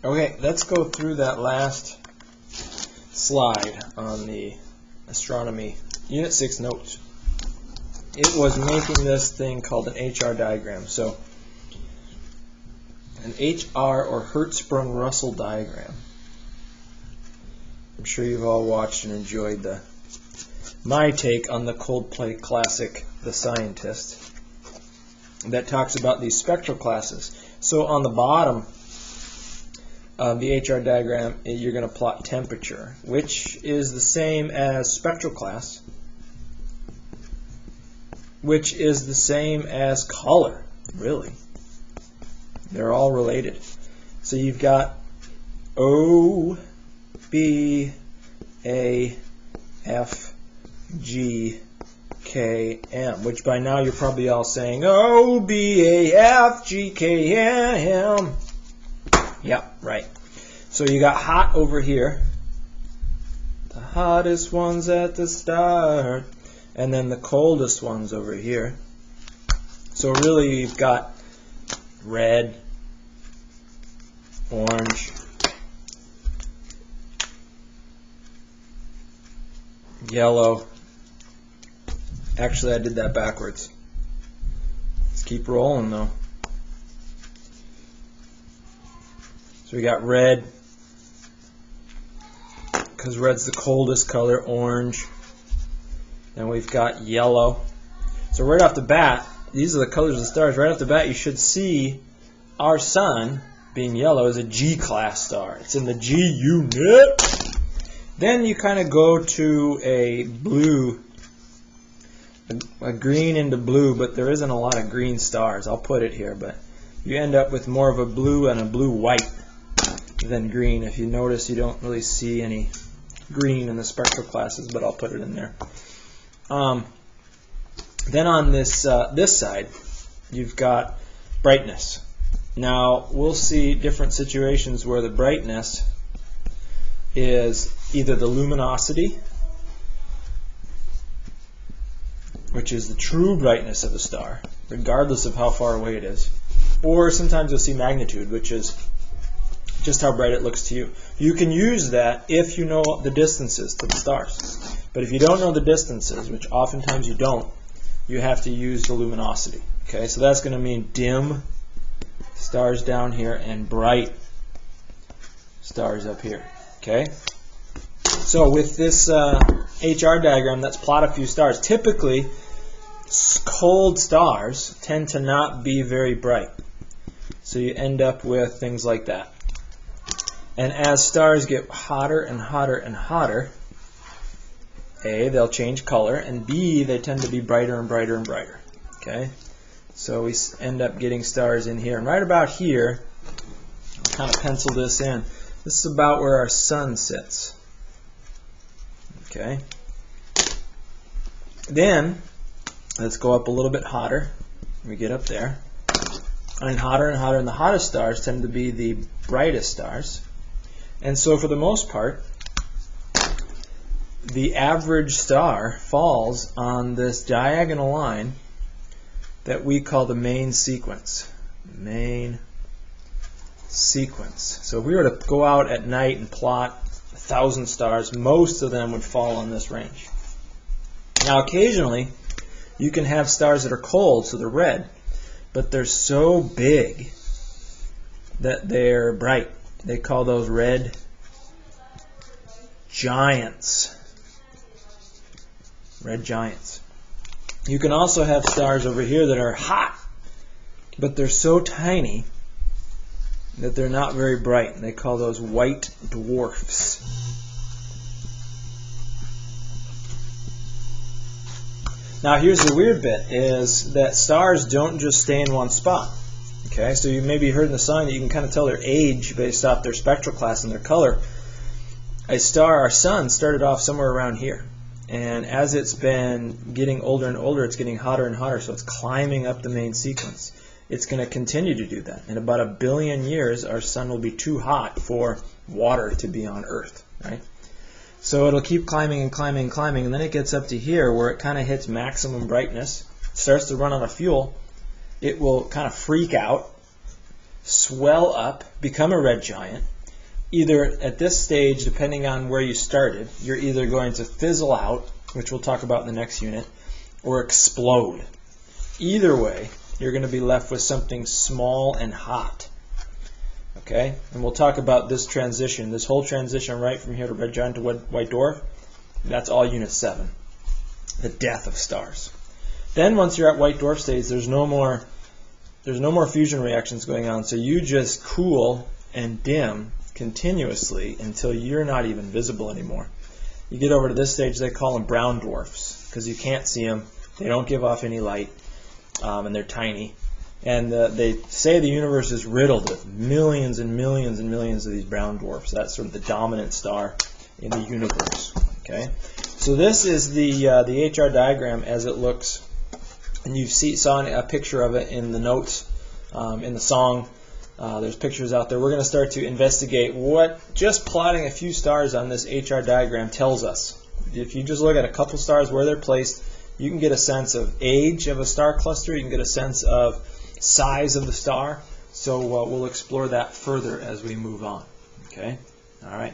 Okay, let's go through that last slide on the astronomy Unit 6 notes. It was making this thing called an HR diagram. So an HR or Hertzsprung-Russell diagram. I'm sure you've all watched and enjoyed my take on the Coldplay classic, The Scientist, that talks about these spectral classes. So on the bottom of the HR diagram, you're going to plot temperature, which is the same as spectral class, which is the same as color, really. They're all related. So you've got O, B, A, F, G, K, M, which by now you're probably all saying, O, B, A, F, G, K, M. Yep, right. So you got hot over here. The hottest ones at the start. And then the coldest ones over here. So really you've got red, orange, yellow. Actually, I did that backwards. Let's keep rolling though. So we got red, because red's the coldest color, orange. Then we've got yellow. So right off the bat, these are the colors of the stars. Right off the bat, you should see our sun, being yellow, is a G-class star. It's in the G unit. Then you kind of go to a blue, a green into blue, but there isn't a lot of green stars. I'll put it here, but you end up with more of a blue and a blue-white than green. If you notice, you don't really see any green in the spectral classes, but I'll put it in there. Then on this this side, you've got brightness. Now, we'll see different situations where the brightness is either the luminosity, which is the true brightness of a star, regardless of how far away it is, or sometimes you'll see magnitude, which is just how bright it looks to you. You can use that if you know the distances to the stars. But if you don't know the distances, which oftentimes you don't, you have to use the luminosity. Okay, so that's going to mean dim stars down here and bright stars up here. Okay, so with this HR diagram, let's plot a few stars. Typically, cold stars tend to not be very bright. So you end up with things like that. And as stars get hotter and hotter and hotter, A, they'll change color, and B, they tend to be brighter and brighter and brighter. Okay, so we end up getting stars in here. And right about here, I'll kind of pencil this in. This is about where our sun sits. Okay. Then, let's go up a little bit hotter. We get up there. And hotter, and the hottest stars tend to be the brightest stars. And so for the most part, the average star falls on this diagonal line that we call the main sequence. Main sequence. So if we were to go out at night and plot 1,000 stars, most of them would fall on this range. Now occasionally, you can have stars that are cold, so they're red, but they're so big that they're bright. They call those red giants. Red giants. You can also have stars over here that are hot, but they're so tiny that they're not very bright. They call those white dwarfs. Now here's the weird bit, is that stars don't just stay in one spot. Okay, so you maybe heard in the song that you can kind of tell their age based off their spectral class and their color. A star, our sun, started off somewhere around here. And as it's been getting older and older, it's getting hotter and hotter, so it's climbing up the main sequence. It's going to continue to do that. In about 1 billion years, our sun will be too hot for water to be on Earth, right? So it'll keep climbing and climbing and climbing, and then it gets up to here where it kind of hits maximum brightness, starts to run out of fuel. It will kind of freak out, swell up, become a red giant. Either at this stage, depending on where you started, you're either going to fizzle out, which we'll talk about in the next unit, or explode. Either way, you're going to be left with something small and hot. Okay? And we'll talk about this transition, this whole transition right from here to red giant to white dwarf. That's all Unit 7, the death of stars. Then once you're at white dwarf stage, there's no more fusion reactions going on, so you just cool and dim continuously until you're not even visible anymore. You get over to this stage, they call them brown dwarfs because you can't see them. They don't give off any light, and they're tiny. And they say the universe is riddled with millions and millions and millions of these brown dwarfs. That's sort of the dominant star in the universe. Okay, so this is the HR diagram as it looks, and you saw a picture of it in the notes, in the song. There's pictures out there. We're going to start to investigate what just plotting a few stars on this HR diagram tells us. If you just look at a couple stars where they're placed, you can get a sense of age of a star cluster. You can get a sense of size of the star. So we'll explore that further as we move on. Okay? All right.